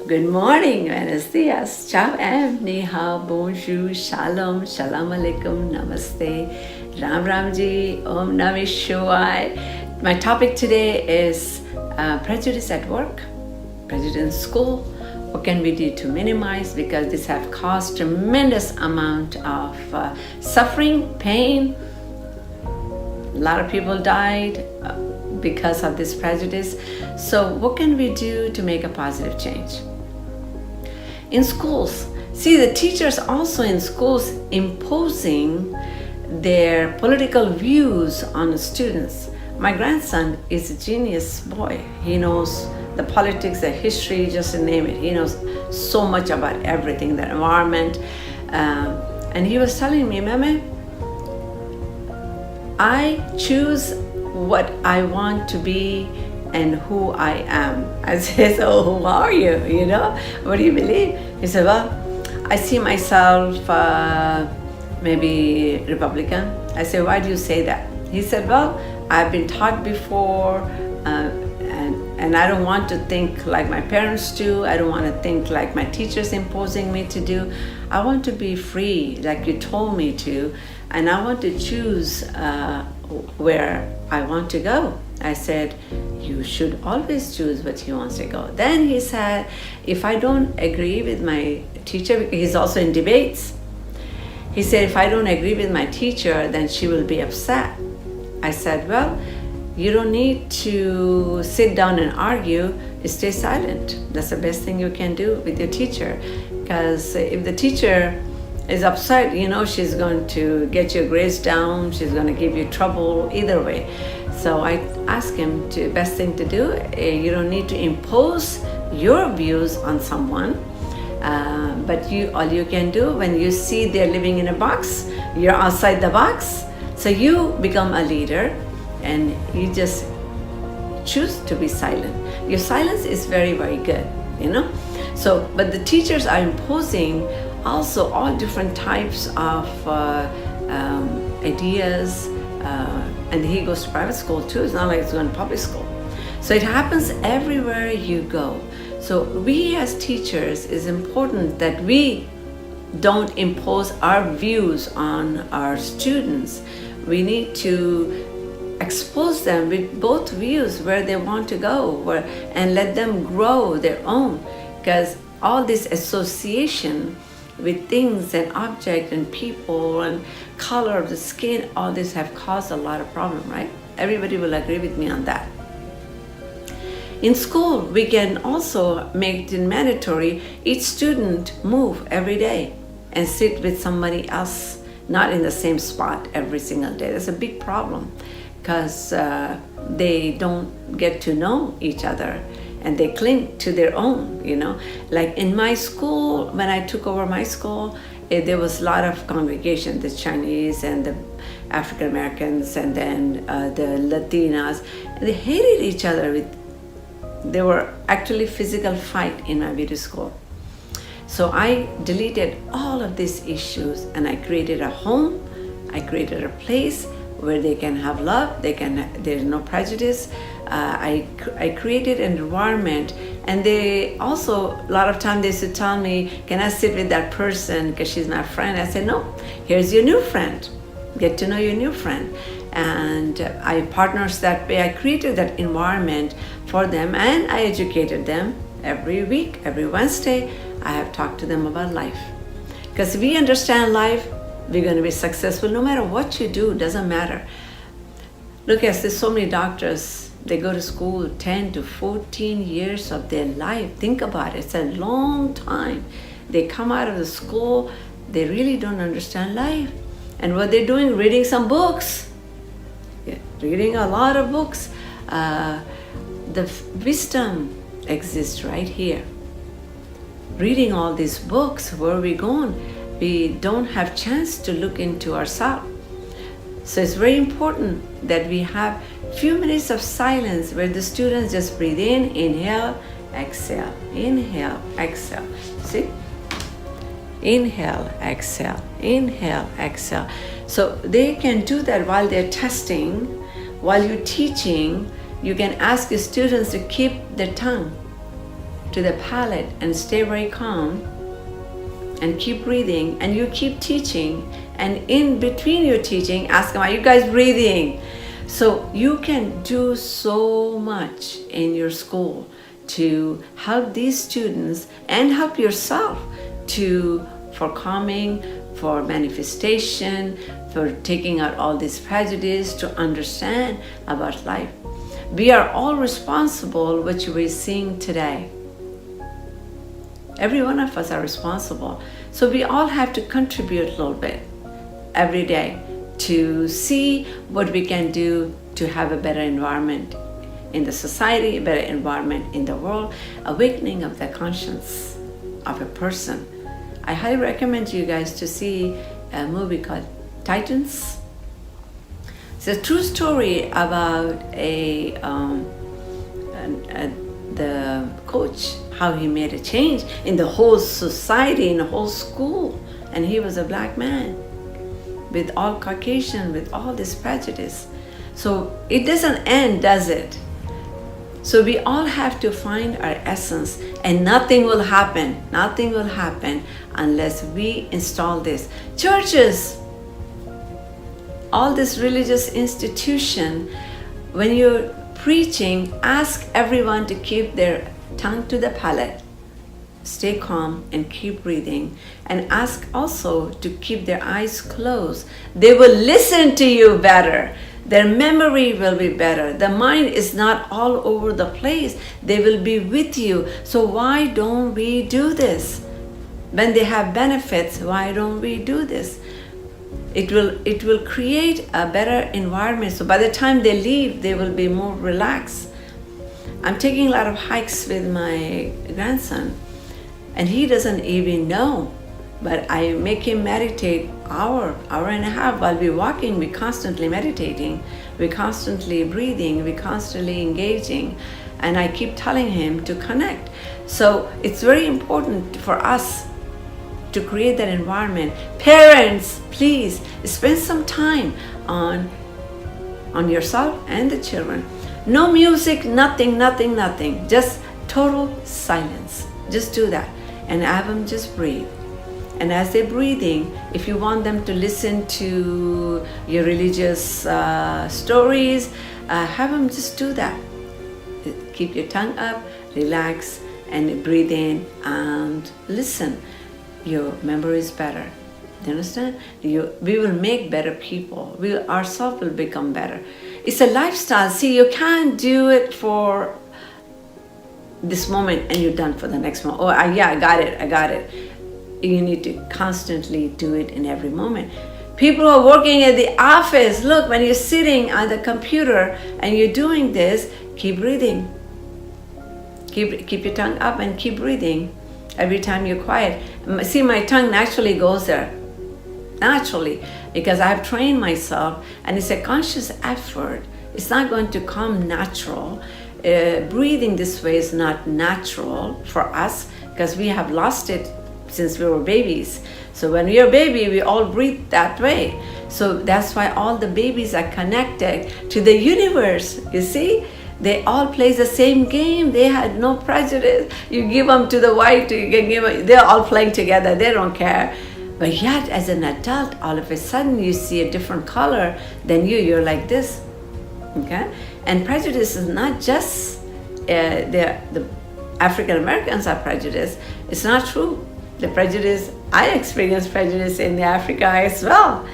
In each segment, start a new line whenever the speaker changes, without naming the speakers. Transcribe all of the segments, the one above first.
Good morning, buenos dias, ciao em, ni hao, bonjour, shalom, shalom alaikum, namaste, ram ramji, om namah shivaya. My topic today is prejudice at work, prejudice in school. What can we do to minimize? Because this have caused tremendous amount of suffering, pain. A lot of people died because of this prejudice. So what can we do to make a positive change? In schools, see the teachers also in schools imposing their political views on the students. My grandson is a genius boy. He knows the politics, the history, just to name it. He knows so much about everything, the environment. And he was telling me, Mama, I choose what I want to be and who I am. I said, so who are you? You know, what do you believe? He said, well, I see myself maybe Republican. I said, why do you say that? He said, well, I've been taught before and I don't want to think like my parents do. I don't want to think like my teachers imposing me to do. I want to be free like you told me to, and I want to choose where I want to go. I said, you should always choose what you want to go. Then he said, if I don't agree with my teacher, he's also in debates. He said, if I don't agree with my teacher, then she will be upset. I said, well, you don't need to sit down and argue, stay silent. That's the best thing you can do with your teacher. Because if the teacher is upset, you know, she's going to get your grades down, she's going to give you trouble either way. So I asked him to, best thing to do, you don't need to impose your views on someone, but all you can do when you see they're living in a box, you're outside the box, so you become a leader and you just choose to be silent. Your silence is very, very good, you know. So, but the teachers are imposing also all different types of ideas, and he goes to private school too. It's not like it's going to public school. So it happens everywhere you go. So we as teachers, it's important that we don't impose our views on our students. We need to expose them with both views where they want to go, and let them grow their own. Because all this association with things and objects and people and color of the skin, all this have caused a lot of problem, right? Everybody will agree with me on that. In school, we can also make it mandatory each student move every day and sit with somebody else, not in the same spot every single day. That's a big problem because they don't get to know each other and they cling to their own, you know. Like in my school, when I took over my school, there was a lot of congregation, the Chinese and the African Americans and then the Latinas. And they hated each other. There were actually physical fight in my beauty school. So I deleted all of these issues and I created a home, I created a place where they can have love, there's no prejudice. I created an environment, and they also, a lot of time they used to tell me, can I sit with that person because she's my friend? I said, no, here's your new friend. Get to know your new friend. And I partners that way. I created that environment for them and I educated them every week, every Wednesday. I have talked to them about life. Because if we understand life, we're going to be successful no matter what you do, doesn't matter. Look, there's so many doctors, they go to school 10 to 14 years of their life. Think about it, it's a long time. They come out of the school, they really don't understand life. And what they're doing, reading some books. Yeah, reading a lot of books. The wisdom exists right here. Reading all these books, where are we going? We don't have chance to look into ourselves. So it's very important that we have few minutes of silence where the students just breathe in, inhale, exhale, inhale, exhale. See? Inhale, exhale, inhale, exhale. So they can do that while they're testing, while you're teaching. You can ask your students to keep their tongue to the palate and stay very calm and keep breathing, and you keep teaching, and in between your teaching, ask them, are you guys breathing? So you can do so much in your school to help these students and help yourself for calming, for manifestation, for taking out all this prejudice, to understand about life. We are all responsible what we're seeing today. Every one of us are responsible. So we all have to contribute a little bit every day to see what we can do to have a better environment in the society, a better environment in the world, awakening of the conscience of a person. I highly recommend you guys to see a movie called Titans. It's a true story about the coach, how he made a change in the whole society, in the whole school. And he was a black man with all Caucasian, with all this prejudice. So it doesn't end, does it? So we all have to find our essence, and nothing will happen unless we install this. Churches, all this religious institution, when you're preaching, ask everyone to keep their tongue to the palate, stay calm and keep breathing, and ask also to keep their eyes closed. They will listen to you better. Their memory will be better. The mind is not all over the place. They will be with you. So why don't we do this? When they have benefits, why don't we do this? It will create a better environment. So by the time they leave, they will be more relaxed. I'm taking a lot of hikes with my grandson, and he doesn't even know, but I make him meditate hour and a half. While we're walking, we're constantly meditating, we're constantly breathing, we're constantly engaging, and I keep telling him to connect. So it's very important for us to create that environment. Parents, please spend some time on yourself and the children. No music, nothing. Just total silence. Just do that and have them just breathe. And as they're breathing, if you want them to listen to your religious stories, have them just do that. Keep your tongue up, relax, and breathe in and listen. Your memory is better. Do you understand? We will make better people. Ourselves will become better. It's a lifestyle. See, you can't do it for this moment and you're done for the next moment. I got it. You need to constantly do it in every moment. People who are working at the office, look, when you're sitting on the computer and you're doing this, keep breathing. Keep your tongue up and keep breathing. Every time you're quiet. See, my tongue naturally goes there. Naturally. Because I've trained myself, and it's a conscious effort. It's not going to come natural. Breathing this way is not natural for us because we have lost it since we were babies. So when we are baby, we all breathe that way. So that's why all the babies are connected to the universe. You see? They all play the same game. They had no prejudice. You give them to the white, you can give them, they're all playing together. They don't care. But yet, as an adult, all of a sudden you see a different color than you're like this. Okay? And prejudice is not just the African Americans are prejudiced. It's not true. The prejudice, I experienced prejudice in Africa as well.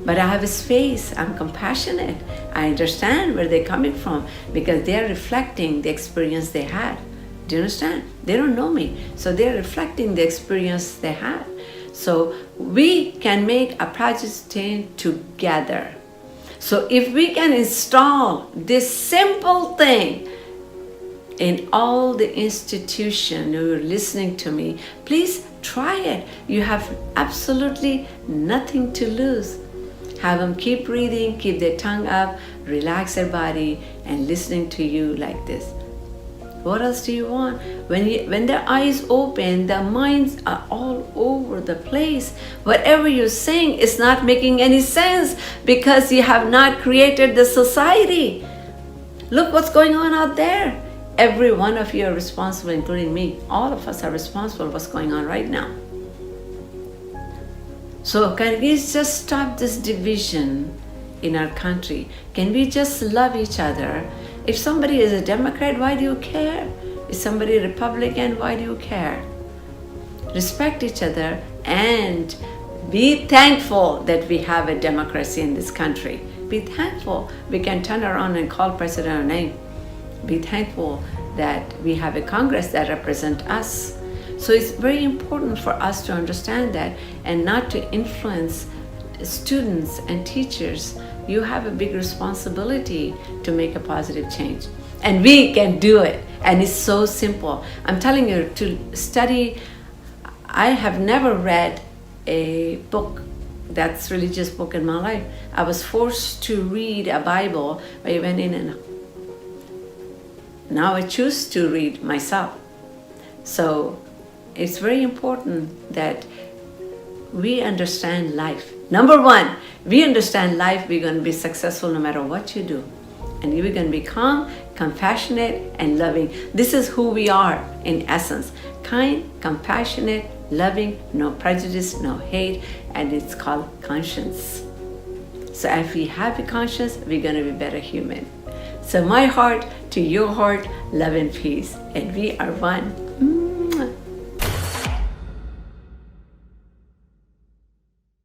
But I have a space, I'm compassionate. I understand where they're coming from because they're reflecting the experience they had. Do you understand? They don't know me, so they're reflecting the experience they had. So we can make a prejudice change together. So if we can install this simple thing in all the institutions who are listening to me, please try it. You have absolutely nothing to lose. Have them keep breathing, keep their tongue up, relax their body, and listening to you like this. What else do you want? When their eyes open, their minds are all over the place. Whatever you're saying is not making any sense because you have not created the society. Look what's going on out there. Every one of you are responsible, including me. All of us are responsible for what's going on right now. So can we just stop this division in our country? Can we just love each other? If somebody is a Democrat, why do you care? If somebody is a Republican, why do you care? Respect each other and be thankful that we have a democracy in this country. Be thankful we can turn around and call President our name. Be thankful that we have a Congress that represents us. So it's very important for us to understand that and not to influence students and teachers. You have a big responsibility to make a positive change. And we can do it. And it's so simple. I'm telling you to study. I have never read a book that's religious book in my life. I was forced to read a Bible. I went in and now I choose to read myself. So it's very important that we understand life. Number one, we understand life, we're going to be successful no matter what you do. And you're going to be calm, compassionate, and loving. This is who we are in essence. Kind, compassionate, loving, no prejudice, no hate, and it's called conscience. So if we have a conscience, we're going to be better human. So my heart to your heart, love and peace. And we are one.